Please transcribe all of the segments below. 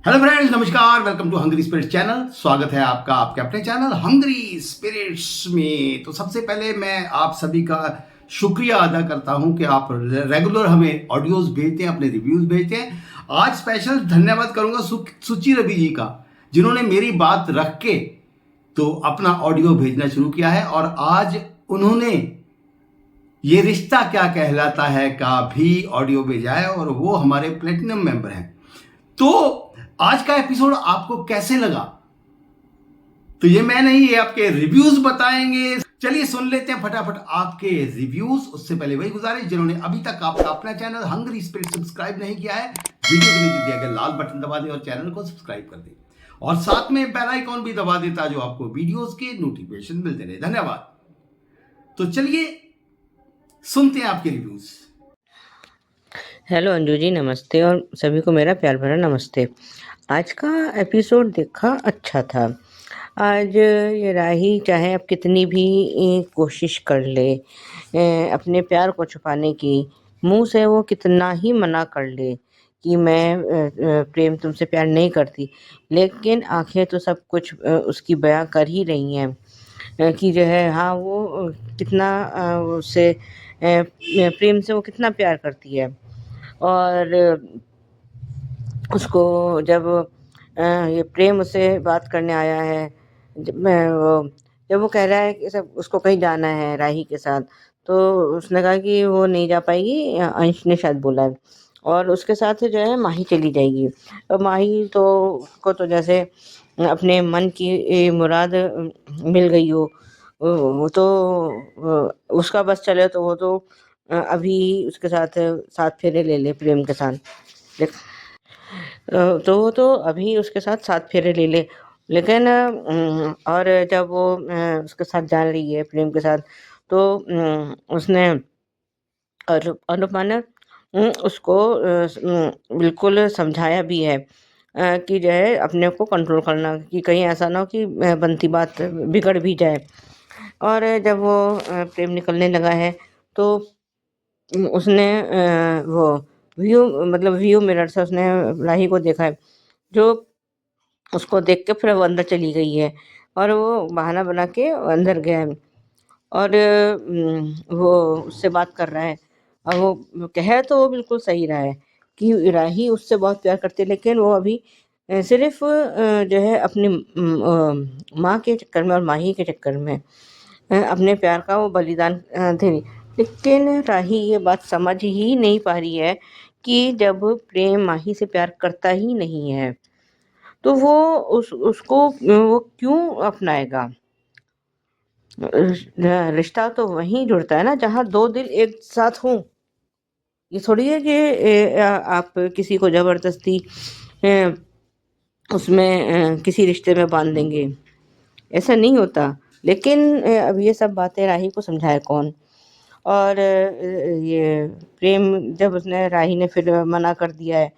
Hello friends, नमस्कार। Welcome to hungry spirits channel. स्वागत है आपका आपके अपने चैनल हंग्री स्पिरिट्स में। तो सबसे पहले मैं आप सभी का शुक्रिया अदा करता हूं कि आप रेगुलर हमें ऑडियोज भेजते हैं, अपने रिव्यूज भेजते हैं। आज स्पेशल धन्यवाद करूंगा सुचि रवि जी का, जिन्होंने मेरी बात रख के तो अपना ऑडियो भेजना शुरू किया है। और आज उन्होंने ये रिश्ता क्या कहलाता है का भी ऑडियो भेजा है, और वो हमारे प्लेटिनम मेंबर हैं। तो आज का एपिसोड आपको कैसे लगा, तो ये मैं नहीं, ये आपके रिव्यूज बताएंगे। चलिए सुन लेते हैं फटाफट आपके रिव्यूज। उससे पहले वही गुजारिश, जिन्होंने अभी तक आपका अपना चैनल हंग्री स्पिरिट सब्सक्राइब नहीं किया है, वीडियो के नीचे दिया गया लाल बटन दबा दें और चैनल को सब्सक्राइब कर दें, और साथ में बेल आइकॉन भी दबा देता, जो आपको वीडियोस के नोटिफिकेशन मिलते रहे। धन्यवाद। तो चलिए सुनते हैं आपके रिव्यूज। हेलो अंजू जी, नमस्ते। और सभी को मेरा प्यार भरा नमस्ते। आज का एपिसोड देखा, अच्छा था। आज ये राही चाहे अब कितनी भी कोशिश कर ले अपने प्यार को छुपाने की, मुंह से वो कितना ही मना कर ले कि मैं प्रेम तुमसे प्यार नहीं करती, लेकिन आंखें तो सब कुछ उसकी बयां कर ही रही हैं कि जो है, हाँ, वो कितना उससे प्रेम से वो कितना प्यार करती है। और उसको जब ये प्रेम उससे बात करने आया है, जब वो कह रहा है कि सब उसको कहीं जाना है राही के साथ, तो उसने कहा कि वो नहीं जा पाएगी, अंश ने शायद बोला है, और उसके साथ जो है माही चली जाएगी। और माही तो को तो जैसे अपने मन की मुराद मिल गई हो। वो तो उसका बस चले तो वो तो अभी उसके साथ सात फेरे ले ले प्रेम के साथ। तो वो तो अभी उसके साथ सात फेरे ले ले, लेकिन और जब वो उसके साथ जा रही है प्रेम के साथ, तो उसने अनुपमा ने उसको बिल्कुल समझाया भी है कि जो है अपने को कंट्रोल करना, कि कहीं ऐसा ना हो कि बनती बात बिगड़ भी जाए। और जब वो प्रेम निकलने लगा है, तो उसने वो व्यू मिरर से उसने राही को देखा है, जो उसको देख के फिर वो अंदर चली गई है, और वो बहाना बना के अंदर गया है, और वो उससे बात कर रहा है। और वो कह तो वो बिल्कुल सही रहा है कि राही उससे बहुत प्यार करती है, लेकिन वो अभी सिर्फ जो है अपनी माँ के चक्कर में और माही के चक्कर में अपने प्यार का वो बलिदान दे रही। लेकिन राही ये बात समझ ही नहीं पा रही है कि जब प्रेम माही से प्यार करता ही नहीं है, तो वो उसको वो क्यों अपनाएगा। रिश्ता तो वहीं जुड़ता है ना जहाँ दो दिल एक साथ हों। ये थोड़ी है कि आप किसी को जबरदस्ती अ, उसमें किसी रिश्ते में बांध देंगे, ऐसा नहीं होता। लेकिन अब ये सब बातें राही को समझाए कौन। और ये प्रेम, जब उसने राही ने फिर मना कर दिया है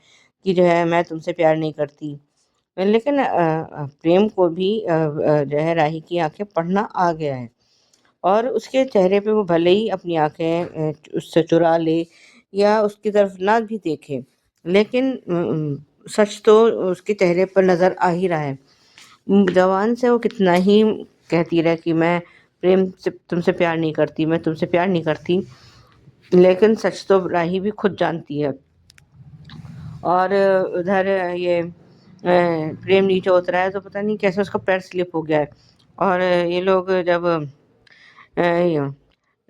कि जो है मैं तुमसे प्यार नहीं करती, लेकिन प्रेम को भी जो है राही की आंखें पढ़ना आ गया है, और उसके चेहरे पे वो भले ही अपनी आंखें उससे चुरा ले या उसकी तरफ ना भी देखे, लेकिन सच तो उसके चेहरे पर नज़र आ ही रहा है। जवान से वो कितना ही कहती रहे कि मैं प्रेम से तुमसे प्यार नहीं करती, मैं तुमसे प्यार नहीं करती, लेकिन सच तो राही भी खुद जानती है। और उधर ये प्रेम नीचे उतरा है, तो पता नहीं कैसे उसका पैर स्लिप हो गया है, और ये लोग जब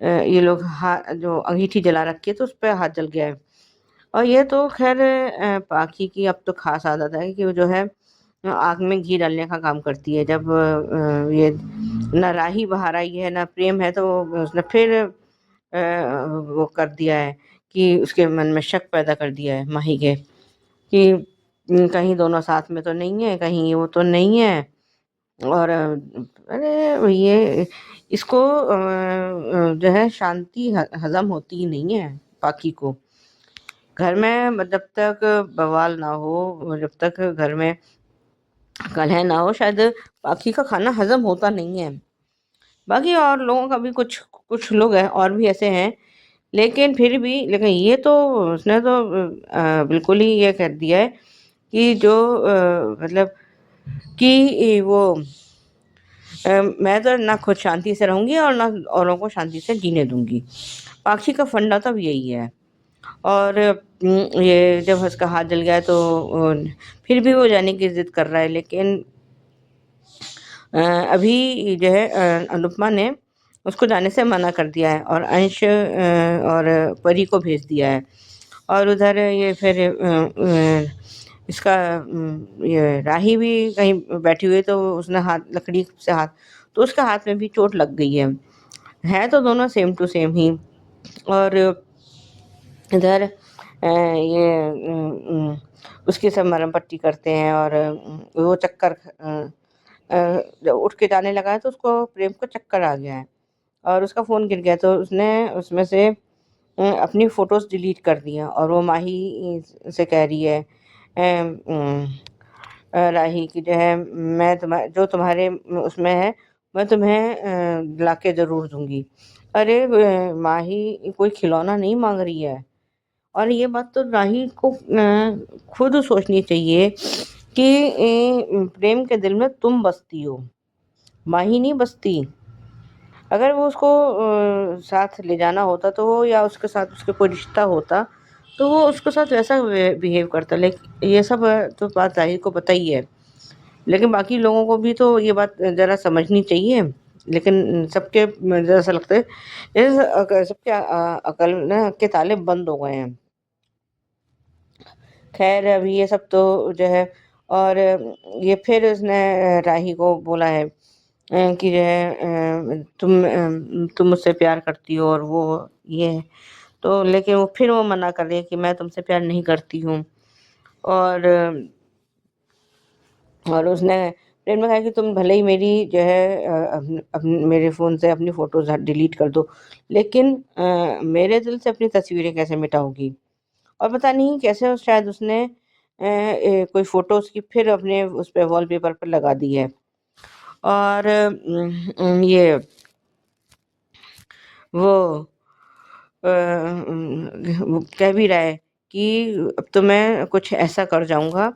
ये लोग जो अंगीठी जला रखी है, तो उस पे हाथ जल गया है। और ये तो खैर पाखी की अब तो खास आदत है कि वो जो है आग में घी डालने का काम करती है। जब ये ना राही बाहर आई है ना प्रेम है, तो उसने फिर वो कर दिया है कि उसके मन में शक पैदा कर दिया है माही के, कि कहीं दोनों साथ में तो नहीं है, कहीं वो तो नहीं है। और अरे ये इसको जो है शांति हजम होती ही नहीं है पाखी को। घर में जब तक बवाल ना हो, जब तक घर में कलह ना हो, शायद पाखी का खाना हजम होता नहीं है। बाकी और लोगों का भी कुछ कुछ लोग हैं और भी ऐसे हैं, लेकिन फिर भी, लेकिन ये तो उसने तो बिल्कुल ही ये कर दिया है कि जो मतलब कि वो मैं तो ना खुद शांति से रहूँगी और ना औरों को शांति से जीने दूँगी। पाक्षी का फंडा तो अब यही है। और ये जब उसका हाथ जल गया तो फिर भी वो जाने की ज़िद कर रहा है, लेकिन अभी जो है अनुपमा ने उसको जाने से मना कर दिया है और अंश और परी को भेज दिया है। और उधर ये फिर इसका ये राही भी कहीं बैठी हुई है, तो उसने हाथ लकड़ी से हाथ, तो उसके हाथ में भी चोट लग गई है तो दोनों सेम टू सेम ही। और इधर ये उसकी सब मरहम पट्टी करते हैं और वो चक्कर जब उठ के जाने लगा है तो उसको प्रेम को चक्कर आ गया है और उसका फ़ोन गिर गया, तो उसने उसमें से अपनी फ़ोटोज़ डिलीट कर दी हैं और वो माही से कह रही है राही कि जो है मैं जो तुम्हारे उसमें है मैं तुम्हें ला के ज़रूर दूँगी। अरे माही कोई खिलौना नहीं माँग रही है। और ये बात तो राही को खुद सोचनी चाहिए कि प्रेम के दिल में तुम बसती हो, माही नहीं बसती। अगर वो उसको साथ ले जाना होता तो वो, या उसके साथ उसका कोई रिश्ता होता तो वो उसके साथ वैसा बिहेव करता। लेकिन ये सब तो बात राही को पता ही है, लेकिन बाकी लोगों को भी तो ये बात ज़रा समझनी चाहिए। लेकिन सबके मुझे ऐसा लगता है जैसे सबके अकल ना के ताले बंद हो गए हैं। खैर अभी ये सब तो जो है, और ये फिर उसने राही को बोला है कि जो है तुम मुझसे प्यार करती हो और वो ये है। तो लेकिन वो फिर वो मना कर रही है कि मैं तुमसे प्यार नहीं करती हूँ। और उसने प्रेम में कहा कि तुम भले ही मेरी जो है मेरे फ़ोन से अपनी फ़ोटोज़ डिलीट कर दो, लेकिन मेरे दिल से अपनी तस्वीरें कैसे मिटाओगी? और पता नहीं कैसे शायद उसने कोई फ़ोटो उसकी फिर अपने उस पे वॉलपेपर पर लगा दी है। और ये वो वो कह भी रहा है कि अब तो मैं कुछ ऐसा कर जाऊँगा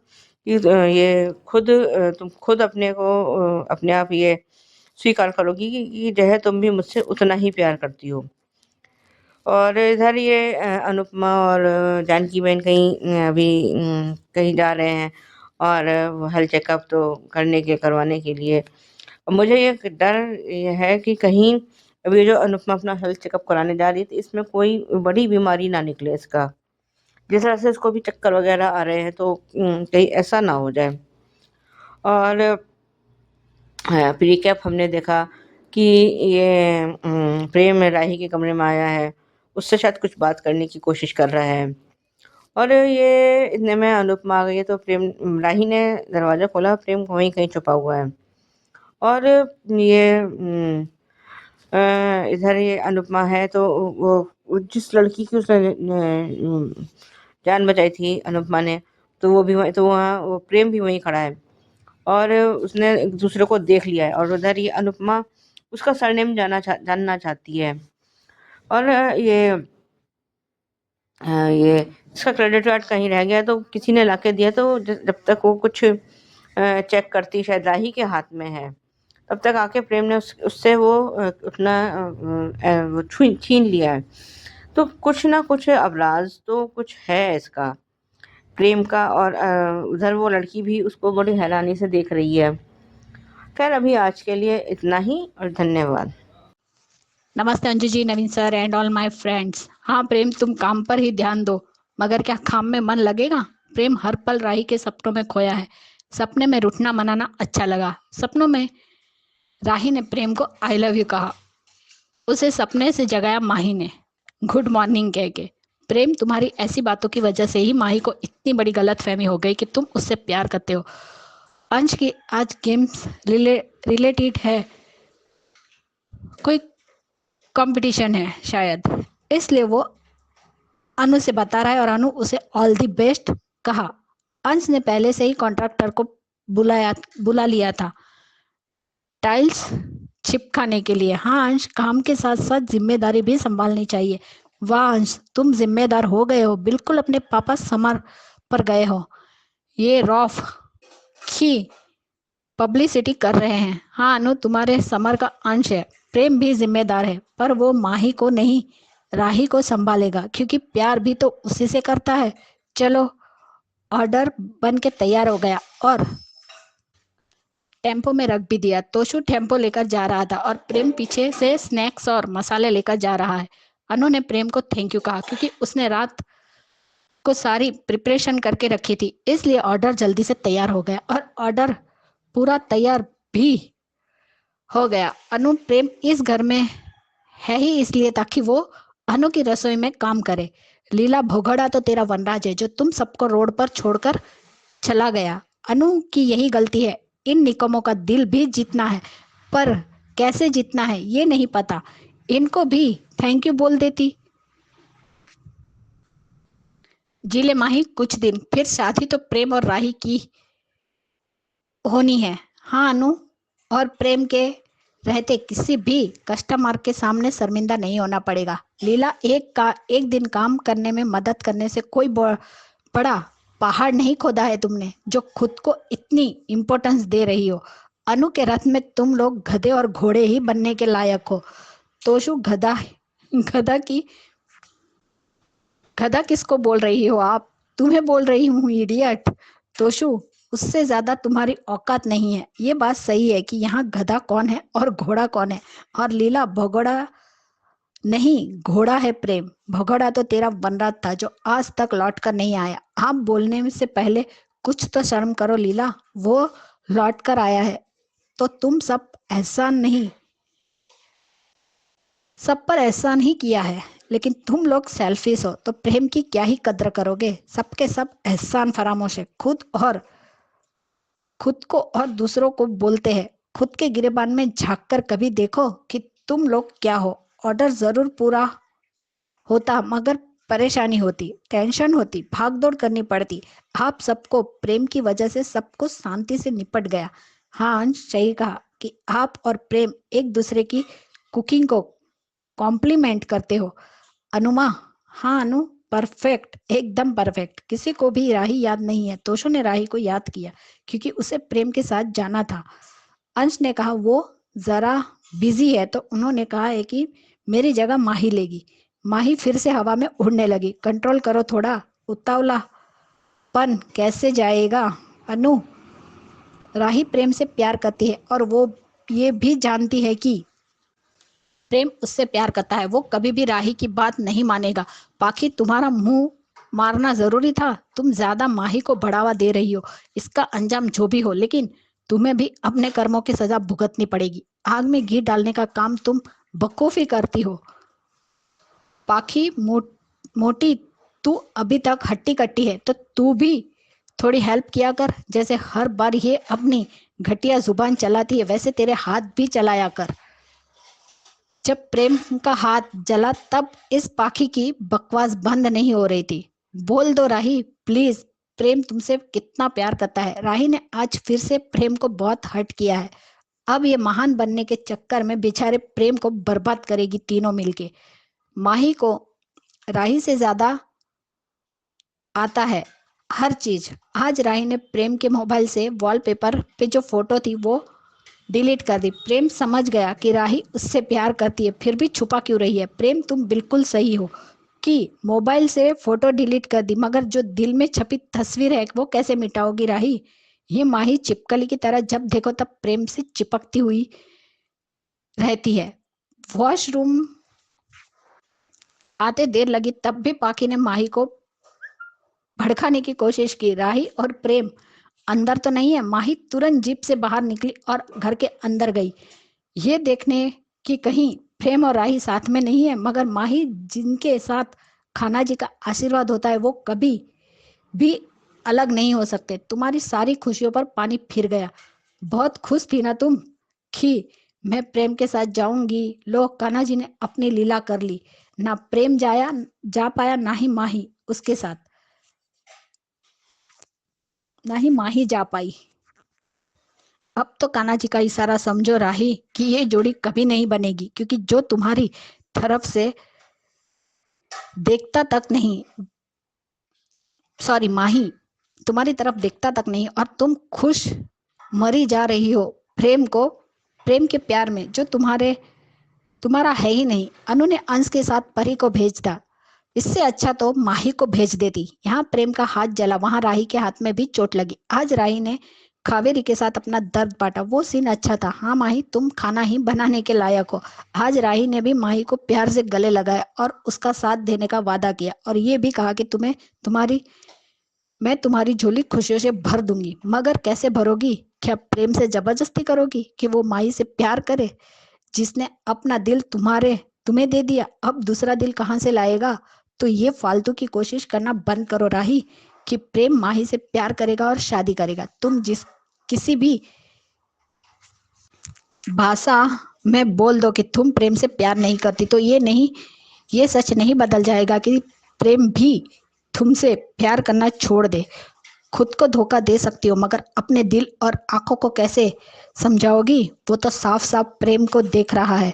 कि ये खुद तुम खुद अपने को अपने आप ये स्वीकार करोगी कि जो है तुम भी मुझसे उतना ही प्यार करती हो। और इधर ये अनुपमा और जानकी बहन कहीं अभी कहीं जा रहे हैं और वो हेल्थ चेकअप तो करवाने के लिए। मुझे ये डर ये है कि कहीं अभी जो अनुपमा अपना हेल्थ चेकअप कराने जा रही है, तो इसमें कोई बड़ी बीमारी ना निकले इसका। जिस तरह से इसको भी चक्कर वगैरह आ रहे हैं, तो कहीं ऐसा ना हो जाए। और रिकैप हमने देखा कि ये प्रेम राही के कमरे में आया है, उससे शायद कुछ बात करने की कोशिश कर रहा है। और ये इतने में अनुपमा आ गई है, तो राही ने दरवाज़ा खोला, प्रेम वहीं कहीं छुपा हुआ है। और ये इधर ये अनुपमा है तो वो जिस लड़की की उसने जान बचाई थी अनुपमा ने, तो वो भी वहीं, तो वहाँ वो प्रेम भी वहीं खड़ा है और उसने एक दूसरे को देख लिया है। और उधर ये अनुपमा उसका सरनेम जानना चाहती है। और ये इसका क्रेडिट कार्ड कहीं रह गया, तो किसी ने लाके दिया, तो जब तक वो कुछ चेक करती, शायद राही के हाथ में है, तब तक आके प्रेम ने उससे वो अपना वो छीन लिया है। तो कुछ ना कुछ अवराज तो कुछ है इसका प्रेम का। और उधर वो लड़की भी उसको बड़ी हैरानी से देख रही है। खैर अभी आज के लिए इतना ही और धन्यवाद। नमस्ते Anju ji, Naveen sir and all my friends. हाँ प्रेम, तुम काम पर ही ध्यान दो, मगर क्या काम में मन लगेगा? प्रेम हर पल राही के सपनों में खोया है। सपने में रूठना मनाना अच्छा लगा। सपनों में राही ने प्रेम को आई लव यू कहा। उसे सपने से जगाया माही ने गुड मॉर्निंग कह के। प्रेम, तुम्हारी ऐसी बातों की वजह से ही माही को इतनी बड़ी गलतफहमी हो गई कि तुम उससे प्यार करते हो। अंश की आज गेम्स रिलेटेड है, कोई कंपटीशन है शायद, इसलिए वो अनु से बता रहा है और अनु उसे ऑल द बेस्ट कहा। अंश ने पहले से ही कॉन्ट्रैक्टर को बुला लिया था टाइल्स चिपकाने के लिए। हाँ अंश, काम के साथ साथ जिम्मेदारी भी संभालनी चाहिए। वाह अंश, तुम जिम्मेदार हो गए हो, बिल्कुल अपने पापा समर पर गए हो। ये रॉफ की पब्लिसिटी कर रहे हैं। हाँ अनु, तुम्हारे समर का अंश है, प्रेम भी जिम्मेदार है, पर वो माही को नहीं राही को संभालेगा, क्योंकि प्यार भी तो उसी से करता है। चलो, ऑर्डर बन के तैयार हो गया और टेम्पो में रख भी दिया। तोशु टेम्पो लेकर जा रहा था और प्रेम पीछे से स्नैक्स और मसाले लेकर जा रहा है। अनु ने प्रेम को थैंक यू कहा, क्योंकि उसने रात को सारी प्रिपरेशन करके रखी थी, इसलिए ऑर्डर जल्दी से तैयार हो गया और ऑर्डर पूरा तैयार भी हो गया। अनु प्रेम इस घर में है ही इसलिए ताकि वो अनु की रसोई में काम करे। लीला भोगड़ा तो तेरा वनराज है, जो तुम सबको रोड पर छोड़कर चला गया। अनु की यही गलती है, इन निकमों का दिल भी जीतना है, पर कैसे जीतना है ये नहीं पता। इनको भी थैंक यू बोल देती। जी ले माही, कुछ दिन फिर शादी तो प्रेम और राही की होनी है। हाँ अनु, और प्रेम के रहते किसी भी कस्टमर के सामने शर्मिंदा नहीं होना पड़ेगा। लीला, एक दिन काम करने में मदद करने से कोई बड़ा पहाड़ नहीं खोदा है तुमने, जो खुद को इतनी इम्पोर्टेंस दे रही हो। अनु के रथ में तुम लोग गधे और घोड़े ही बनने के लायक हो। तोशु, गधा किसको बोल रही हो आप? तुम्हें बोल रही हूँ इडियट। तोशु, उससे ज्यादा तुम्हारी औकात नहीं है। ये बात सही है कि यहाँ गधा कौन है और घोड़ा कौन है। और लीला, भगोड़ा नहीं, घोड़ा है प्रेम। भगोड़ा तो तेरा वनराज था, जो आज तक लौट कर नहीं आया। आप बोलने से पहले कुछ तो शर्म करो लीला, वो लौट कर आया है तो तुम सब पर एहसान ही किया है, लेकिन तुम लोग सेल्फिश हो तो प्रेम की क्या ही कद्र करोगे। सबके सब एहसान फरामोश है, खुद को और दूसरों को बोलते हैं। खुद के गिरेबान में झांक कर कभी देखो कि तुम लोग क्या हो। ऑर्डर जरूर पूरा होता, मगर परेशानी होती, टेंशन होती, भागदौड़ करनी पड़ती। आप सबको प्रेम की वजह से सब कुछ शांति से निपट गया। हाँ अंश, सही कहा कि आप और प्रेम एक दूसरे की कुकिंग को कॉम्प्लीमेंट करते हो। अनुमा, हाँ अनु, परफेक्ट, एकदम परफेक्ट। किसी को भी राही याद नहीं है। तोशु ने राही को याद किया, क्योंकि उसे प्रेम के साथ जाना था। अंश ने कहा वो जरा बिजी है, तो उन्होंने कहा है कि मेरी जगह माही लेगी। माही फिर से हवा में उड़ने लगी। कंट्रोल करो थोड़ा, उतावलापन कैसे जाएगा। अनु, राही प्रेम से प्यार करती है और वो ये भी जानती है कि प्रेम उससे प्यार करता है। वो कभी भी राही की बात नहीं मानेगा। बाकी तुम्हारा मुंह मारना जरूरी था। तुम ज्यादा माही को बढ़ावा दे रही हो, इसका अंजाम जो भी हो, लेकिन तुम्हें भी अपने कर्मों की सजा भुगतनी पड़ेगी। आग में घी डालने का काम तुम बखूबी करती हो। पाखी मोटी, तू अभी तक हट्टी कट्टी है, तो तू भी थोड़ी हेल्प किया कर। जैसे हर बार ये अपनी घटिया जुबान चलाती है, वैसे तेरे हाथ भी चलाया कर। जब प्रेम का हाथ जला तब इस पाखी की बकवास बंद नहीं हो रही थी। बोल दो राही प्लीज, प्रेम तुमसे कितना प्यार करता है। राही ने आज फिर से प्रेम को बहुत हर्ट किया है। अब ये महान बनने के चक्कर में बेचारे प्रेम को बर्बाद करेगी तीनों मिलके। माही को राही से ज्यादा आता है हर चीज। आज राही ने प्रेम के मोबाइल से वॉलपेपर पे जो फोटो थी वो डिलीट कर दी। प्रेम समझ गया कि राही उससे प्यार करती है, फिर भी छुपा क्यों रही है। प्रेम, तुम बिल्कुल सही हो कि मोबाइल से फोटो डिलीट कर दी, मगर जो दिल में छपी तस्वीर है वो कैसे मिटाओगी राही। ये माही चिपकली की तरह जब देखो तब प्रेम से चिपकती हुई रहती है। वॉशरूम आते देर लगी, तब भी पाखी ने माही को भड़काने की कोशिश की। राही और प्रेम अंदर तो नहीं है। माही तुरंत जीप से बाहर निकली और घर के अंदर गई, ये देखने कि कहीं प्रेम और राही साथ में नहीं है। मगर माही, जिनके साथ खाना जी का आशीर्वाद होता है, वो कभी भी अलग नहीं हो सकते। तुम्हारी सारी खुशियों पर पानी फिर गया। बहुत खुश थी ना तुम कि मैं प्रेम के साथ जाऊंगी। लो, कान्हा जी ने अपनी लीला कर ली। ना प्रेम जा पाया, ना ही माही उसके साथ, ना ही माही जा पाई। अब तो कान्हा जी का इशारा समझो राही कि ये जोड़ी कभी नहीं बनेगी, क्योंकि जो तुम्हारी तरफ से देखता तक नहीं, सॉरी माही, तुम्हारी तरफ देखता तक नहीं और तुम खुश मरी जा रही हो प्रेम के प्यार में जो तुम्हारा है ही नहीं। अनु ने अंश के साथ परी को भेज दिया। इससे अच्छा तो माही को भेज देती। यहाँ प्रेम का हाथ जला, वहां राही के हाथ में भी चोट लगी। आज राही ने कावेरी के साथ अपना दर्द बांटा। वो सीन अच्छा था। हाँ माही, तुम खाना ही बनाने के लायक हो। आज राही ने भी माही को प्यार से गले लगाया और उसका साथ देने का वादा किया और ये भी कहा कि मैं तुम्हारी झोली खुशियों से भर दूंगी। मगर कैसे भरोगी? क्या प्रेम से जबरदस्ती करोगी कि वो माही से प्यार करे? जिसने अपना दिल तुम्हें दे दिया, अब दूसरा दिल कहां से लाएगा? तो ये फालतू की कोशिश करना बंद करो राही कि प्रेम माही से प्यार करेगा और शादी करेगा। तुम किसी भी भाषा में बोल दो कि तुम प्रेम से प्यार नहीं करती तो ये सच नहीं बदल जाएगा कि प्रेम भी तुमसे प्यार करना छोड़ दे। खुद को धोखा दे सकती हो मगर अपने दिल और आंखों को कैसे समझाओगी? वो तो साफ साफ प्रेम को देख रहा है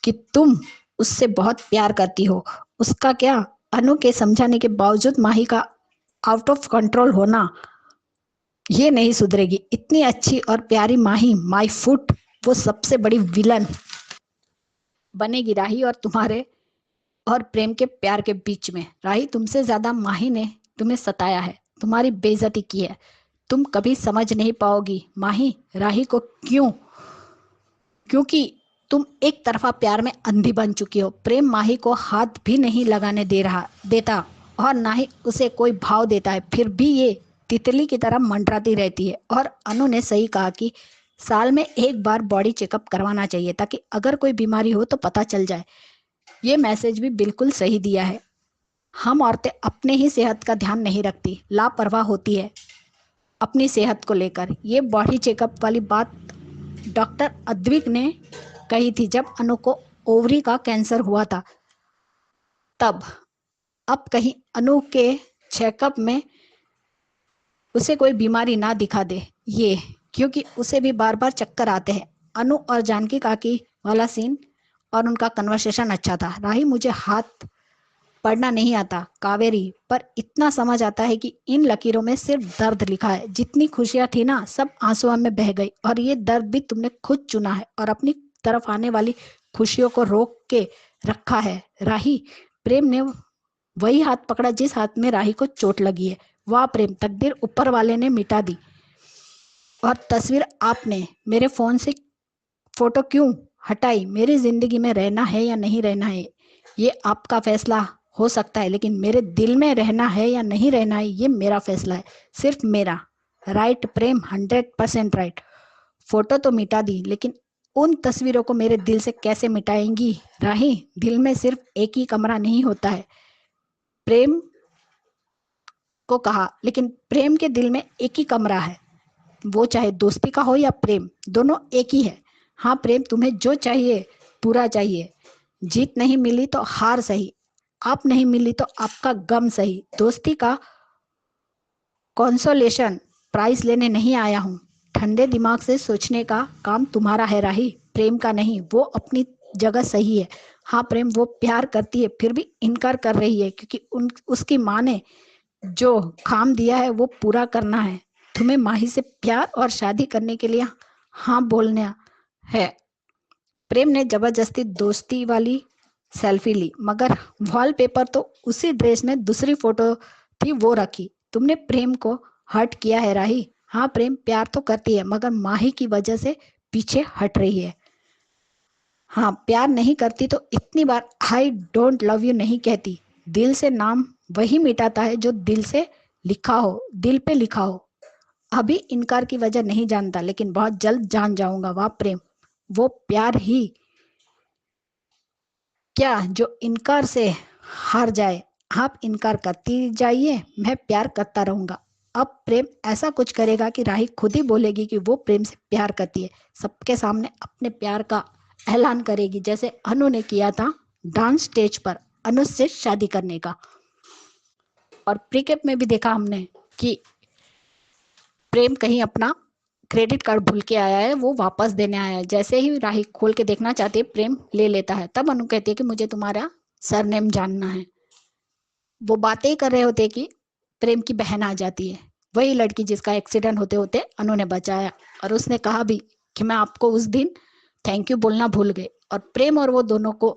कि तुम उससे बहुत प्यार करती हो। उसका क्या? अनु के समझाने के बावजूद माही का आउट ऑफ कंट्रोल होना ये नहीं सुधरेगी। इतनी अच्छी और प्यारी माही, माई फुट, वो सबसे बड़ी विलन बनेगी राही और तुम्हारे और प्रेम के प्यार के बीच में। राही, तुमसे ज्यादा माही ने तुम्हें सताया है, तुम्हारी बेइज्जती की है। तुम कभी समझ नहीं पाओगी माही राही को। क्योंकि तुम एक तरफा प्यार में अंधी बन चुकी हो। प्रेम माही को हाथ भी नहीं लगाने देता और ना ही उसे कोई भाव देता है। फिर भी ये तितली की तरह मंडराती रहती है। और अनु ने सही कहा कि साल में एक बार बॉडी चेकअप करवाना चाहिए ताकि अगर कोई बीमारी हो तो पता चल जाए। ये मैसेज भी बिल्कुल सही दिया है। हम औरतें अपने ही सेहत का ध्यान नहीं रखती, लापरवाह होती है अपनी सेहत को लेकर। ये बॉडी चेकअप वाली बात डॉक्टर अद्विक ने कही थी जब अनु को ओवरी का कैंसर हुआ था तब। अब कहीं अनु के चेकअप में उसे कोई बीमारी ना दिखा दे ये, क्योंकि उसे भी बार बार चक्कर आते हैं। अनु और जानकी काकी वाला सीन और उनका कन्वर्सेशन अच्छा था। राही, मुझे हाथ पढ़ना नहीं आता कावेरी, पर इतना समझ आता है कि इन लकीरों में सिर्फ दर्द लिखा है। जितनी खुशियां थी ना सब आंसुओं में बह गई और ये दर्द भी तुमने खुद चुना है और अपनी तरफ आने वाली खुशियों को रोक के रखा है। राही, प्रेम ने वही हाथ पकड़ा जिस हाथ में राही को चोट लगी है। वाह प्रेम, तकदीर ऊपर वाले ने मिटा दी। और तस्वीर आपने मेरे फोन से फोटो क्यों हटाई? मेरी जिंदगी में रहना है या नहीं रहना है ये आपका फैसला हो सकता है, लेकिन मेरे दिल में रहना है या नहीं रहना है ये मेरा फैसला है, सिर्फ मेरा। राइट प्रेम, 100% राइट। फोटो तो मिटा दी लेकिन उन तस्वीरों को मेरे दिल से कैसे मिटाएंगी राही? दिल में सिर्फ एक ही कमरा नहीं होता है, प्रेम को कहा, लेकिन प्रेम के दिल में एक ही कमरा है। वो चाहे दोस्ती का हो या प्रेम, दोनों एक ही है। हाँ प्रेम, तुम्हें जो चाहिए पूरा चाहिए। जीत नहीं मिली तो हार सही, आप नहीं मिली तो आपका गम सही। दोस्ती का कंसोलेशन प्राइस लेने नहीं आया हूँ। ठंडे दिमाग से सोचने का काम तुम्हारा है राही, प्रेम का नहीं। वो अपनी जगह सही है। हाँ प्रेम, वो प्यार करती है फिर भी इनकार कर रही है क्योंकि उसकी माँ ने जो काम दिया है वो पूरा करना है। तुम्हें माही से प्यार और शादी करने के लिए हाँ बोलना है। प्रेम ने जबरदस्ती दोस्ती वाली सेल्फी ली मगर वॉलपेपर तो उसी ड्रेस में दूसरी फोटो थी वो रखी। तुमने प्रेम को हर्ट किया है राही। हाँ प्रेम, प्यार तो करती है मगर माही की वजह से पीछे हट रही है। हाँ, प्यार नहीं करती तो इतनी बार आई डोंट लव यू नहीं कहती। दिल से नाम वही मिटाता है जो दिल से लिखा हो, दिल पे लिखा हो। अभी इनकार की वजह नहीं जानता लेकिन बहुत जल्द जान जाऊंगा। वाह प्रेम, वो प्यार ही क्या जो इनकार से हार जाए। आप इनकार करती जाइए, मैं प्यार करता रहूंगा। अब प्रेम ऐसा कुछ करेगा कि राही खुद ही बोलेगी कि वो प्रेम से प्यार करती है। सबके सामने अपने प्यार का ऐलान करेगी जैसे अनु ने किया था डांस स्टेज पर अनुज से शादी करने का। और प्रीकेप में भी देखा हमने कि प्रेम कहीं अपना क्रेडिट कार्ड भूल के आया है, वो वापस देने आया है। जैसे ही राही खोल के देखना चाहती है प्रेम ले लेता है। तब अनु कहती है कि मुझे तुम्हारा सरनेम जानना है। वो बातें ही कर रहे होते कि प्रेम की बहन आ जाती है। वही लड़की जिसका एक्सीडेंट होते होते अनु ने बचाया। और उसने कहा भी कि मैं आपको उस दिन थैंक यू बोलना भूल गई। और प्रेम और वो दोनों को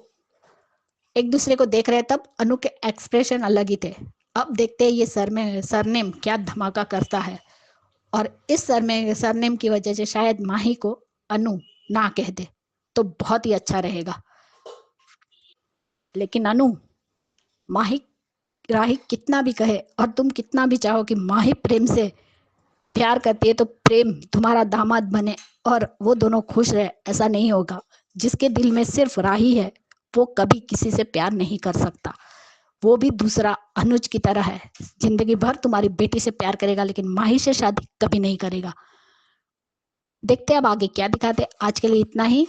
एक दूसरे को देख रहे तब अनु के एक्सप्रेशन अलग ही थे। अब देखते हैं ये सरनेम क्या धमाका करता है। और इस सरनेम की वजह से शायद माही को अनु ना कह दे तो बहुत ही अच्छा रहेगा। लेकिन अनु, माही राही कितना भी कहे और तुम कितना भी चाहो कि माही प्रेम से प्यार करती है तो प्रेम तुम्हारा दामाद बने और वो दोनों खुश रहे, ऐसा नहीं होगा। जिसके दिल में सिर्फ राही है वो कभी किसी से प्यार नहीं कर सकता। वो भी दूसरा अनुज की तरह है, जिंदगी भर तुम्हारी बेटी से प्यार करेगा लेकिन माही से शादी कभी नहीं करेगा। देखते अब आगे क्या दिखाते। आज के लिए इतना ही।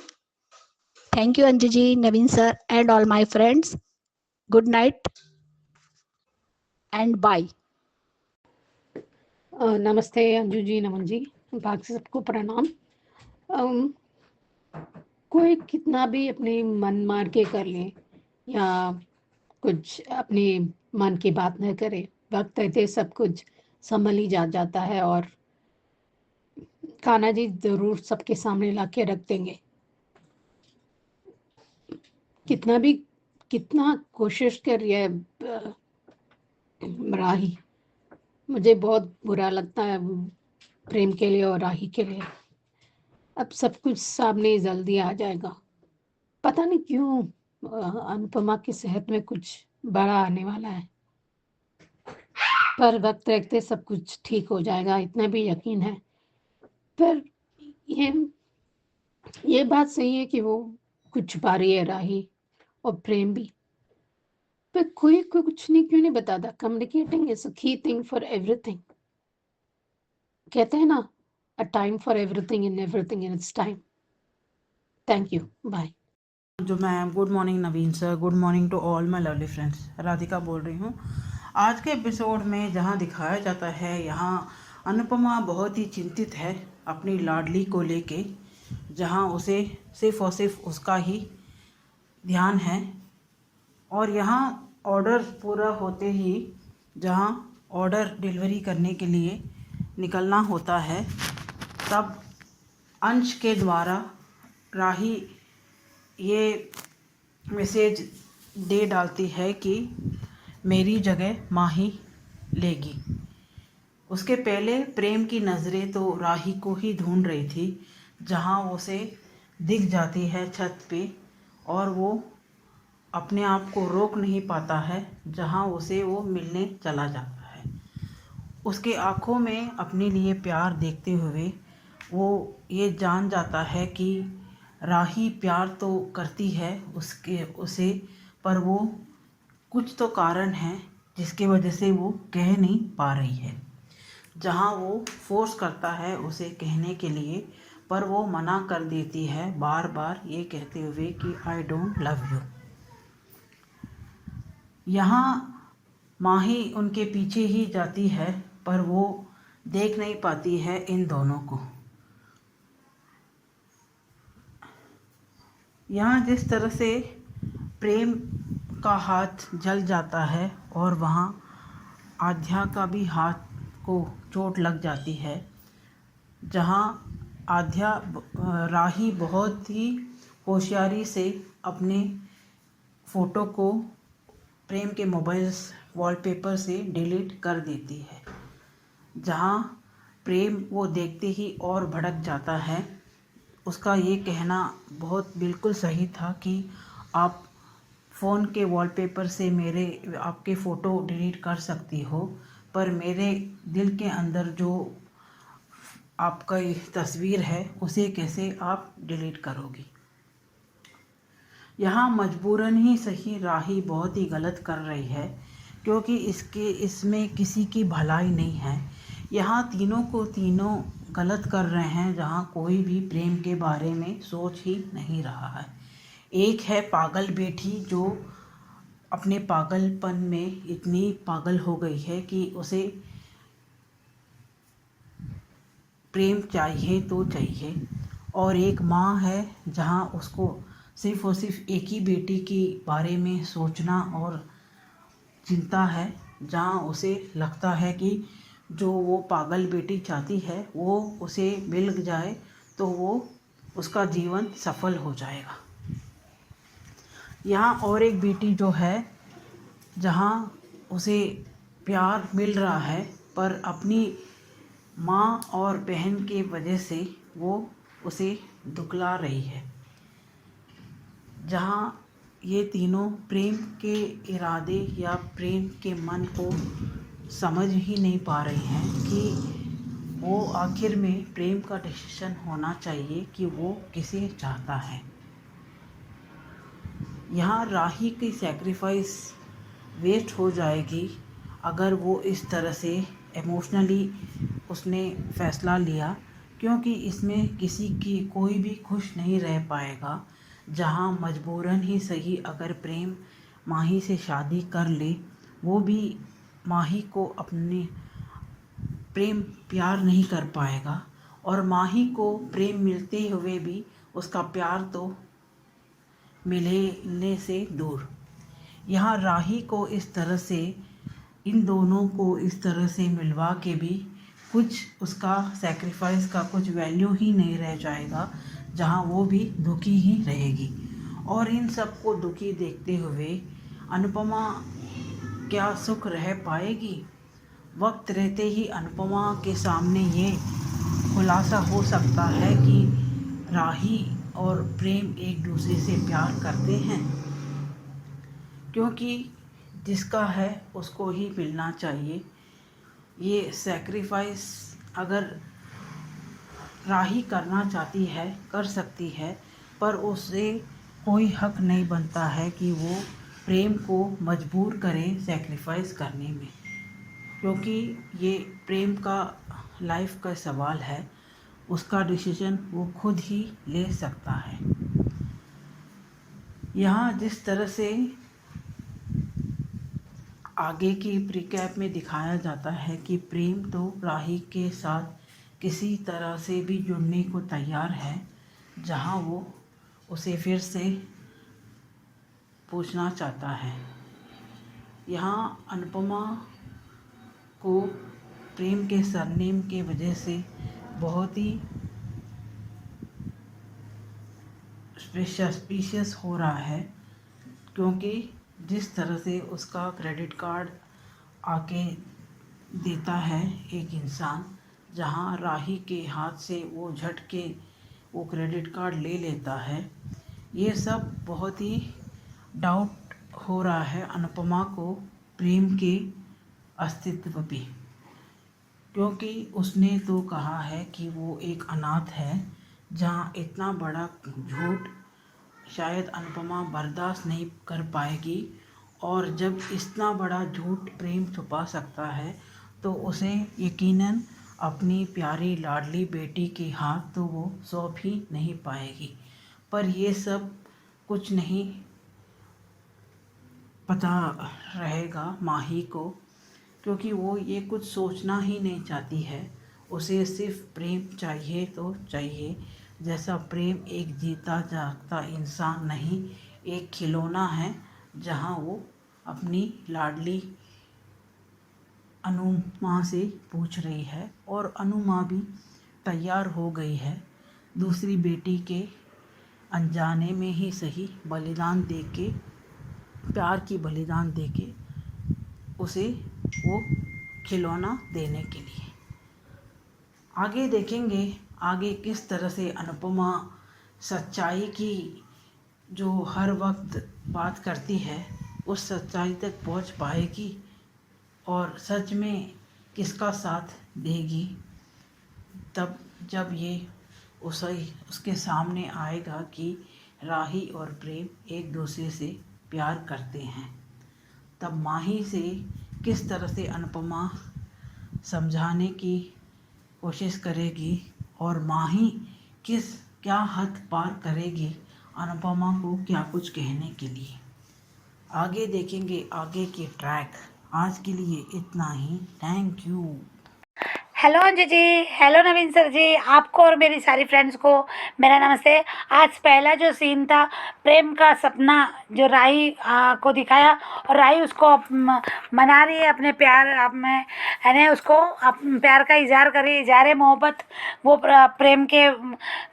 Thank you Anju ji, Naveen sir and all my friends. Good night and bye. नमस्ते अंजू जी, नमन जी, बाकी सबको प्रणाम। अम, कोई कितना भी अपने मन मार के कर ले या कुछ अपने मन की बात न करे, वक्त रहते सब कुछ संभल ही जाता है और कान्हा जी जरूर सबके सामने ला के रख देंगे। कितना कोशिश कर रही है राही, मुझे बहुत बुरा लगता है प्रेम के लिए और राही के लिए। अब सब कुछ सामने जल्दी आ जाएगा। पता नहीं क्यों अनुपमा की सेहत में कुछ बड़ा आने वाला है, पर वक्त रखते सब कुछ ठीक हो जाएगा, इतना भी यकीन है। पर ये ये बात सही है कि वो कुछ छुपा रही है राही और प्रेम भी। पर कोई कुछ नहीं क्यों नहीं बताता। Communicating is a key thing for everything. कहते हैं ना, a time for everything in everything in its time. Thank you, bye. जो ma'am, good morning Naveen sir, good morning to all my lovely friends. Radhika बोल रही हूँ। आज के एपिसोड में जहाँ दिखाया जाता है, यहाँ अनुपमा बहुत ही चिंतित है अपनी लाडली को लेके, जहाँ उसे सिर्फ और सिर्फ उसका ही ध्यान है। और यहाँ ऑर्डर पूरा होते ही जहाँ ऑर्डर डिलीवरी करने के लिए निकलना होता है, तब अंश के द्वारा राही ये मैसेज दे डालती है कि मेरी जगह माही लेगी। उसके पहले प्रेम की नज़रें तो राही को ही ढूंढ रही थी, जहाँ उसे दिख जाती है छत पे और वो अपने आप को रोक नहीं पाता है, जहाँ उसे वो मिलने चला जाता है। उसके आँखों में अपने लिए प्यार देखते हुए वो ये जान जाता है कि राही प्यार तो करती है उसे, पर वो कुछ तो कारण है जिसकी वजह से वो कह नहीं पा रही है। जहाँ वो फोर्स करता है उसे कहने के लिए, पर वो मना कर देती है बार बार ये कहते हुए कि आई डोंट लव यू। यहाँ माही उनके पीछे ही जाती है, पर वो देख नहीं पाती है इन दोनों को। यहाँ जिस तरह से प्रेम का हाथ जल जाता है और वहाँ आध्या का भी हाथ को चोट लग जाती है, जहाँ आध्या राही बहुत ही होशियारी से अपने फ़ोटो को प्रेम के मोबाइल वॉलपेपर से डिलीट कर देती है। जहाँ प्रेम वो देखते ही और भड़क जाता है। उसका ये कहना बहुत बिल्कुल सही था कि आप फ़ोन के वॉलपेपर से आपके फ़ोटो डिलीट कर सकती हो, पर मेरे दिल के अंदर जो आपका तस्वीर है उसे कैसे आप डिलीट करोगी। यहाँ मजबूरन ही सही राही बहुत ही गलत कर रही है, क्योंकि इसमें किसी की भलाई नहीं है। यहाँ तीनों गलत कर रहे हैं, जहाँ कोई भी प्रेम के बारे में सोच ही नहीं रहा है। एक है पागल बेटी जो अपने पागलपन में इतनी पागल हो गई है कि उसे प्रेम चाहिए तो चाहिए, और एक माँ है जहाँ उसको सिर्फ और सिर्फ एक ही बेटी के बारे में सोचना और चिंता है, जहाँ उसे लगता है कि जो वो पागल बेटी चाहती है वो उसे मिल जाए तो वो उसका जीवन सफल हो जाएगा। यहाँ और एक बेटी जो है, जहाँ उसे प्यार मिल रहा है पर अपनी माँ और बहन के वजह से वो उसे दुखला रही है। जहाँ ये तीनों प्रेम के इरादे या प्रेम के मन को समझ ही नहीं पा रहे हैं कि वो आखिर में प्रेम का डिसीजन होना चाहिए कि वो किसे चाहता है। यहाँ राही की सैक्रिफाइस वेस्ट हो जाएगी अगर वो इस तरह से इमोशनली उसने फ़ैसला लिया, क्योंकि इसमें किसी की कोई भी खुश नहीं रह पाएगा। जहाँ मजबूरन ही सही अगर प्रेम माही से शादी कर ले, वो भी माही को अपने प्रेम प्यार नहीं कर पाएगा और माही को प्रेम मिलते हुए भी उसका प्यार तो मिलने से दूर। यहाँ राही को इस तरह से, इन दोनों को इस तरह से मिलवा के भी कुछ उसका सैक्रिफाइस का कुछ वैल्यू ही नहीं रह जाएगा, जहाँ वो भी दुखी ही रहेगी। और इन सब को दुखी देखते हुए अनुपमा क्या सुख रह पाएगी? वक्त रहते ही अनुपमा के सामने ये खुलासा हो सकता है कि राही और प्रेम एक दूसरे से प्यार करते हैं, क्योंकि जिसका है उसको ही मिलना चाहिए। ये सैक्रिफाइस अगर राही करना चाहती है कर सकती है, पर उससे कोई हक नहीं बनता है कि वो प्रेम को मजबूर करे सैक्रिफाइस करने में, क्योंकि ये प्रेम का लाइफ का सवाल है। उसका डिसीजन वो खुद ही ले सकता है। यहाँ जिस तरह से आगे की प्रीकैप में दिखाया जाता है कि प्रेम तो राही के साथ किसी तरह से भी जुड़ने को तैयार है, जहाँ वो उसे फिर से पूछना चाहता है। यहाँ अनुपमा को प्रेम के सरनेम के वजह से बहुत ही सस्पिशियस हो रहा है, क्योंकि जिस तरह से उसका क्रेडिट कार्ड आके देता है एक इंसान, जहाँ राही के हाथ से वो झटके वो क्रेडिट कार्ड ले लेता है, ये सब बहुत ही डाउट हो रहा है अनुपमा को प्रेम के अस्तित्व पे, क्योंकि उसने तो कहा है कि वो एक अनाथ है। जहाँ इतना बड़ा झूठ शायद अनुपमा बर्दाश्त नहीं कर पाएगी, और जब इतना बड़ा झूठ प्रेम छुपा सकता है तो उसे यकीनन अपनी प्यारी लाडली बेटी के हाथ तो वो सौंप ही नहीं पाएगी। पर ये सब कुछ नहीं पता रहेगा माही को, क्योंकि वो ये कुछ सोचना ही नहीं चाहती है। उसे सिर्फ प्रेम चाहिए तो चाहिए, जैसा प्रेम एक जीता जागता इंसान नहीं, एक खिलौना है, जहाँ वो अपनी लाडली अनुमा से पूछ रही है और अनुमा भी तैयार हो गई है दूसरी बेटी के अनजाने में ही सही बलिदान देके, प्यार की बलिदान देके उसे वो खिलौना देने के लिए। आगे देखेंगे आगे किस तरह से अनुपमा सच्चाई की जो हर वक्त बात करती है उस सच्चाई तक पहुंच पाएगी और सच में किसका साथ देगी, तब जब ये उसके सामने आएगा कि राही और प्रेम एक दूसरे से प्यार करते हैं। तब माही से किस तरह से अनुपमा समझाने की कोशिश करेगी और माही क्या हद पार करेगी अनुपमा को क्या कुछ कहने के लिए। आगे देखेंगे आगे के ट्रैक। आज के लिए इतना ही। Thank you. Hello Anju ji, hello Naveen sir ji, आपको और मेरी सारी फ्रेंड्स को मेरा नमस्ते। आज पहला जो सीन था, प्रेम का सपना जो राही को दिखाया, और राही उसको मना रही है अपने प्यार में, यानी उसको प्यार का इजहार कर रही है, इजहार मोहब्बत वो प्रेम के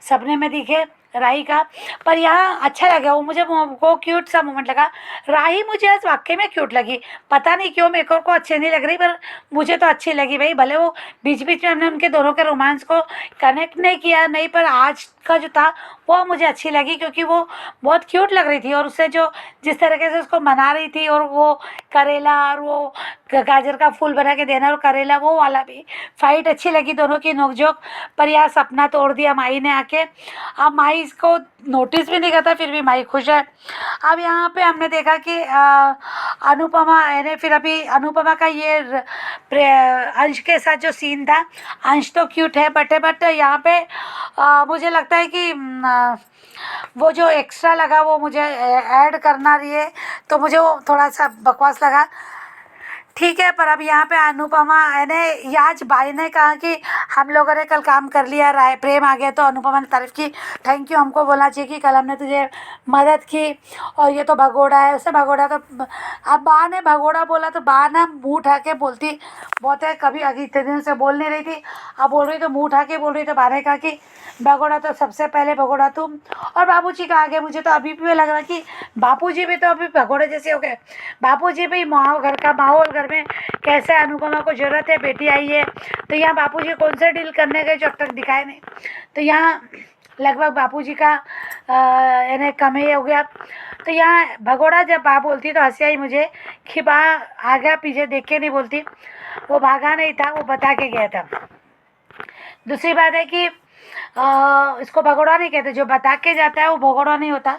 सपने में दिखे राही का। पर यहाँ अच्छा लगा वो क्यूट सा मोमेंट लगा। राही मुझे आज वाकई में क्यूट लगी, पता नहीं क्यों मेरे को अच्छी नहीं लग रही, पर मुझे तो अच्छी लगी भाई। भले वो बीच बीच में हमने उनके दोनों के रोमांस को कनेक्ट नहीं किया नहीं, पर आज का जो था वो मुझे अच्छी लगी, क्योंकि वो बहुत क्यूट लग रही थी। और उससे जो जिस तरीके से उसको मना रही थी, और वो करेला और वो गाजर का फूल बना के देना और करेला, वो वाला भी फाइट अच्छी लगी, दोनों की नोकझोंक। पर यार सपना तोड़ दिया माही ने आके। अब माही इसको नोटिस भी नहीं करता, फिर भी माही खुश है। अब यहाँ पे हमने देखा कि अनुपमा यानी फिर अभी अनुपमा का ये अंश के साथ जो सीन था, अंश तो क्यूट है बट यहाँ पे मुझे लगता है कि वो जो एक्स्ट्रा लगा वो मुझे ऐड करना रही है, तो मुझे वो थोड़ा सा बकवास लगा। ठीक है, पर अब यहाँ पे अनुपमा यानी आज भाई ने कहा कि हम लोगों ने कल काम कर लिया, राय प्रेम आ गया, तो अनुपमा ने तारीफ की, थैंक यू हमको बोलना चाहिए कि कल हमने तुझे मदद की। और ये तो भगोड़ा है, उसने भगोड़ा तो अब बा ने भगोड़ा बोला तो बा ना मुँह उठा के बोलती बहुत है, कभी अभी इतने दिन से बोल नहीं रही थी, अब बोल रही तो मुँह उठा के बोल रही। तो बा ने कहा कि भगोड़ा तो सबसे पहले भगोड़ा तुम। और बापूजी का आगे मुझे तो अभी भी लग रहा कि बापूजी भी तो अभी भगोड़े जैसे हो गए। बापूजी भी घर का माहौल घर में कैसे, अनुपमा को ज़रूरत है, बेटी आई है, तो यहाँ बापूजी कौन से डील करने गए जो अब तक दिखाए नहीं। तो यहाँ लगभग बापूजी का यानी कम ही हो गया। तो यहाँ भगोड़ा जब बा बोलती तो हंसी आई मुझे कि बा आगे पीछे देख के नहीं बोलती, वो भागा नहीं था, वो बता के गया था। दूसरी बात है कि इसको भगोड़ा नहीं कहते, जो बता के जाता है वो भगोड़ा नहीं होता,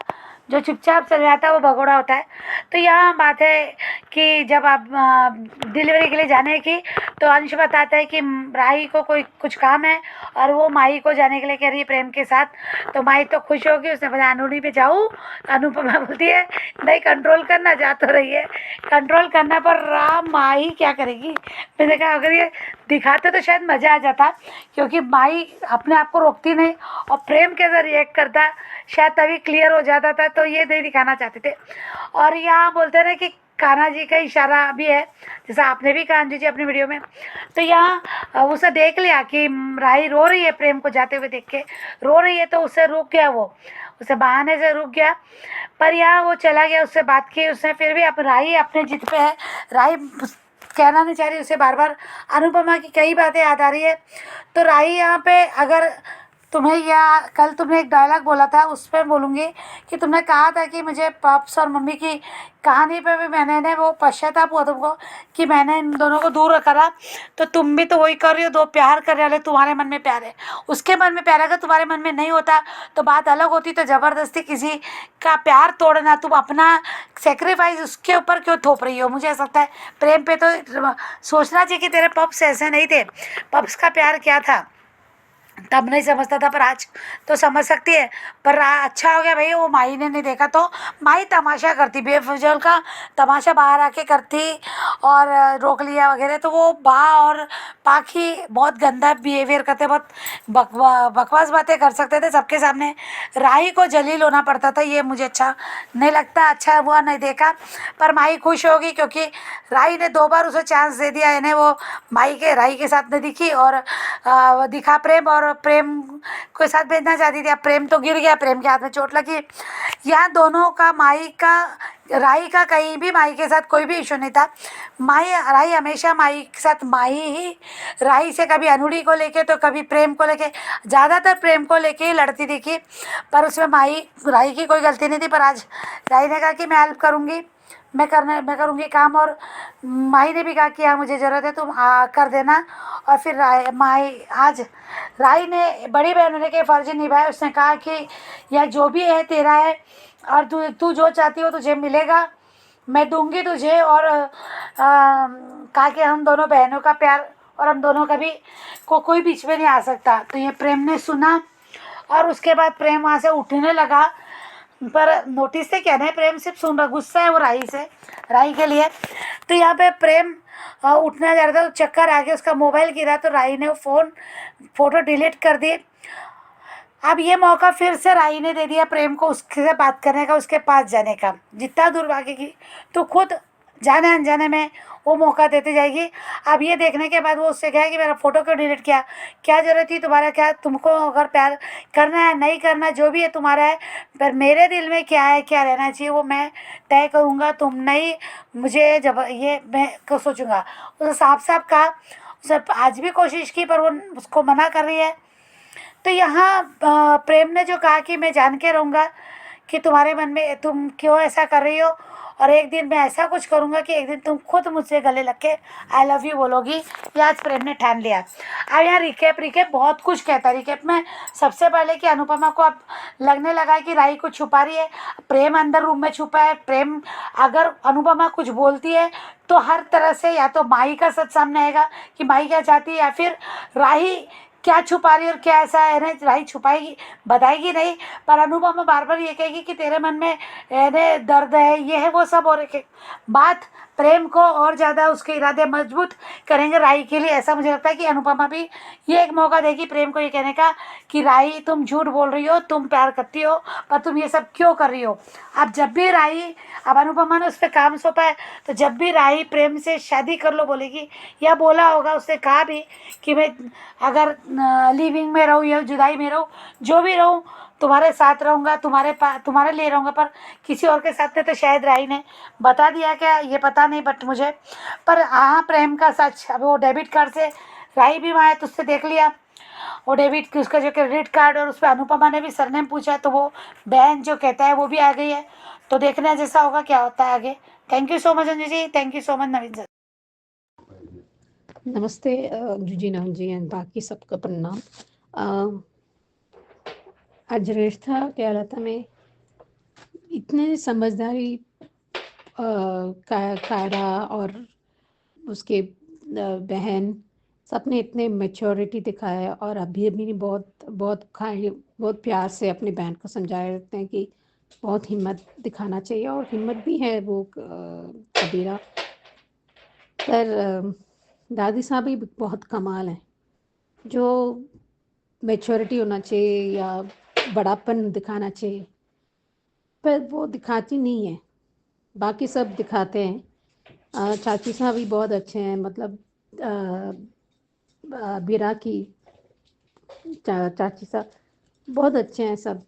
जो चुपचाप चल जाता है वो भगोड़ा होता है। तो यहाँ बात है कि जब आप डिलीवरी के लिए जाने की, तो अंश बताता है कि राही को कोई कुछ काम है, और वो माही को जाने के लिए कह रही है प्रेम के साथ। तो माही तो खुश होगी, उसने बोला अनुनी पे जाऊँ। अनुपमा बोलती है नहीं, कंट्रोल करना, जा तो रही है कंट्रोल करना, पर राम माही क्या करेगी। मैंने कहा अगर ये दिखाते तो शायद मज़ा आ जाता, क्योंकि माही अपने आप को रोकती नहीं और प्रेम कैसे रिएक्ट करता, शायद तभी क्लियर हो जाता था। तो ये नहीं दिखाना चाहते थे। और यहाँ बोलते रहे कि कान्हा जी का इशारा भी है, जैसा आपने भी कहा अंजू जी अपनी वीडियो में। तो यहाँ उसे देख लिया कि राही रो रही है, प्रेम को जाते हुए देख के रो रही है, तो उससे रुक गया, वो उसे बहाने से रुक गया। पर यहाँ वो चला गया, उससे बात की उसने, फिर भी अब राही अपने जिद पे है। राही कहना नहीं चाह रही, उसे बार बार अनुपमा की कई बातें याद आ रही है। तो राही यहाँ पे अगर तुम्हें, या कल तुमने एक डायलॉग बोला था, उस पर बोलूँगी कि तुमने कहा था कि मुझे पाप्स और मम्मी की कहानी पे भी मैंने वो पश्चाताप हुआ तुमको कि मैंने इन दोनों को दूर करा, तो तुम भी तो वही कर रही हो। दो प्यार करने वाले, तुम्हारे मन में प्यार है, उसके मन में प्यार है, अगर तुम्हारे मन में नहीं होता तो बात अलग होती। तो ज़बरदस्ती किसी का प्यार तोड़ना, तुम अपना सेक्रीफाइस उसके ऊपर क्यों थोप रही हो। मुझे ऐसा लगता है प्रेम पे तो सोचना चाहिए कि तेरे पप्स ऐसे नहीं थे, पप्स का प्यार क्या था, तब नहीं समझता था, पर आज तो समझ सकती है। पर अच्छा हो गया भाई, वो माही ने नहीं देखा, तो माही तमाशा करती, बेफजूल का तमाशा बाहर आके करती और रोक लिया वगैरह। तो वो बा और पाखी बहुत गंदा बिहेवियर करते, बहुत बकवास बातें कर सकते थे सबके सामने। राही को जलील होना पड़ता था, ये मुझे अच्छा नहीं लगता, अच्छा हुआ नहीं देखा। पर माही खुश होगी, क्योंकि राही ने 2 बार उसे चांस दे दिया, यानी वो राही के साथ नहीं दिखी, और दिखा प्रेम, और प्रेम के साथ भेजना चाहती थी। अब प्रेम तो गिर गया, प्रेम के हाथ में चोट लगी। यहाँ दोनों का, राही का कहीं भी माही के साथ कोई भी इशू नहीं था। राही हमेशा माही के साथ, माही ही राही से कभी अनुड़ी को लेके तो कभी प्रेम को लेके, ज़्यादातर प्रेम को लेके ही लड़ती दिखी, पर उसमें राही की कोई गलती नहीं थी। पर आज राही ने कहा कि मैं हेल्प करूँगी, मैं करूँगी काम, और माही ने भी कहा कि हाँ मुझे ज़रूरत है, तुम कर देना। और फिर राही ने बड़ी बहन होने के फ़र्ज निभाए। उसने कहा कि यह जो भी है तेरा है, और तू जो चाहती हो तुझे मिलेगा, मैं दूंगी तुझे। और कहा कि हम दोनों बहनों का प्यार, और हम दोनों का भी कोई बीच में नहीं आ सकता। तो ये प्रेम ने सुना, और उसके बाद प्रेम वहाँ से उठने लगा। पर नोटिस से क्या नहीं, प्रेम सिर्फ सुन रहा, गुस्सा है वो राही से, राही के लिए। तो यहाँ पे प्रेम उठना जा रहा था तो चक्कर आ गया, उसका मोबाइल गिरा तो राही ने वो फ़ोटो डिलीट कर दी। अब ये मौका फिर से राही ने दे दिया प्रेम को उससे बात करने का, उसके पास जाने का। जितना दूर भागेगी तो खुद जाने अनजाने में वो मौका देती जाएगी। अब ये देखने के बाद वो उससे कहे कि मेरा फ़ोटो क्यों डिलीट किया, क्या ज़रूरत थी तुम्हारा, क्या तुमको अगर प्यार करना है नहीं करना जो भी है तुम्हारा है, पर मेरे दिल में क्या है क्या रहना चाहिए वो मैं तय करूँगा, तुम नहीं मुझे जब ये मैं को सोचूंगा। उसे साफ साफ कहा। उसे आज भी कोशिश की पर वो उसको मना कर रही है। तो यहाँ प्रेम ने जो कहा कि मैं जान के रहूँगा कि तुम्हारे मन में तुम क्यों ऐसा कर रही हो, और एक दिन मैं ऐसा कुछ करूँगा कि एक दिन तुम खुद मुझसे गले लग के आई लव यू बोलोगी। ये आज प्रेम ने ठान लिया। अब यहाँ रिकेप बहुत कुछ कहता है। रिकेप में सबसे पहले कि अनुपमा को अब लगने लगा है कि राही को छुपा रही है। प्रेम अंदर रूम में छुपा है। प्रेम अगर अनुपमा कुछ बोलती है तो हर तरह से या तो माही का सच सामने आएगा कि माही क्या चाहती है, या फिर राही क्या छुपा रही है और क्या ऐसा है ना राही छुपाएगी बताएगी नहीं, पर अनुपमा बार बार ये कहेगी कि तेरे मन में दर्द है, ये है वो सब, और एक बात प्रेम को और ज़्यादा उसके इरादे मजबूत करेंगे राही के लिए। ऐसा मुझे लगता है कि अनुपमा भी ये एक मौका देगी प्रेम को ये कहने का कि राही तुम झूठ बोल रही हो, तुम प्यार करती हो पर तुम ये सब क्यों कर रही हो। अब जब भी राही, अब अनुपमा ने उस पर काम सौंपा है तो जब भी राही प्रेम से शादी कर लो बोलेगी, या बोला होगा उसने कहा भी कि मैं अगर लिविंग में रहूँ या जुदाई में रहूँ, जो भी रहूँ तुम्हारे साथ रहूँगा, तुम्हारे लिए रहूँगा, पर किसी और के साथ में तो शायद राही ने बता दिया क्या ये पता नहीं, बट मुझे पर हाँ प्रेम का सच। अब वो डेबिट कार्ड से राही भी वहाँ है तो उससे देख लिया वो डेबिट उसका जो क्रेडिट कार्ड, और उस पर अनुपमा ने भी सरनेम पूछा तो वो बहन जो कहता है वो भी आ गई है। तो देखना जैसा होगा क्या होता है आगे। Thank you so much Anju ji, thank you so much Naveen sir. नमस्ते अंजू जी, नवीन जी एंड बाकी सबका प्रणाम। आज रिश्ता कहलाता में इतने समझदारी कायरा और उसके बहन सबने इतने मैच्योरिटी दिखाया, और अभी अभी बहुत प्यार से अपनी बहन को समझाए रखते हैं कि बहुत हिम्मत दिखाना चाहिए, और हिम्मत भी है वो कबीरा। पर दादी साहब भी बहुत कमाल हैं, जो मैच्योरिटी होना चाहिए या बड़ापन दिखाना चाहिए पर वो दिखाती नहीं है, बाकी सब दिखाते हैं। चाची साहब भी बहुत अच्छे हैं, मतलब बीरा की चाची साहब बहुत अच्छे हैं सब।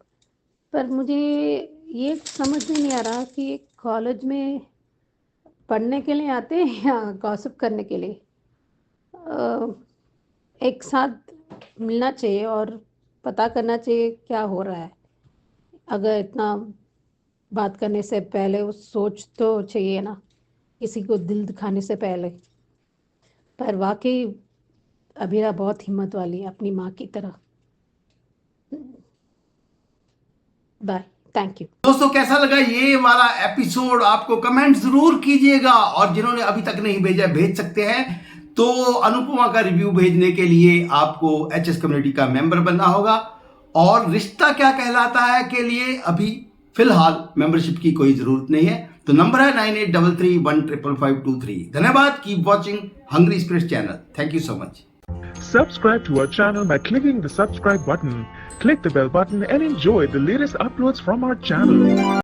पर मुझे ये समझ में नहीं आ रहा कि कॉलेज में पढ़ने के लिए आते हैं या गॉसिप करने के लिए। एक साथ मिलना चाहिए और पता करना चाहिए क्या हो रहा है। अगर इतना बात करने से पहले वो सोच तो चाहिए ना, किसी को दिल दिखाने से पहले। पर वाकई अबीरा बहुत हिम्मत वाली है, अपनी माँ की तरह। Bye, thank you. दोस्तों कैसा लगा ये वाला एपिसोड, आपको कमेंट जरूर कीजिएगा, और जिन्होंने अभी तक नहीं भेजा भेज सकते हैं। तो अनुपमा का रिव्यू भेजने के लिए आपको एचएस कम्युनिटी का मेंबर बनना होगा, और रिश्ता क्या कहलाता है के लिए अभी फिलहाल मेंबरशिप की कोई जरूरत नहीं है। तो नंबर है 9833155523। धन्यवाद। Keep watching hungry spirits channel. Thank you so much. Subscribe to our channel by clicking the subscribe button. Click the bell button and enjoy the latest uploads from our channel.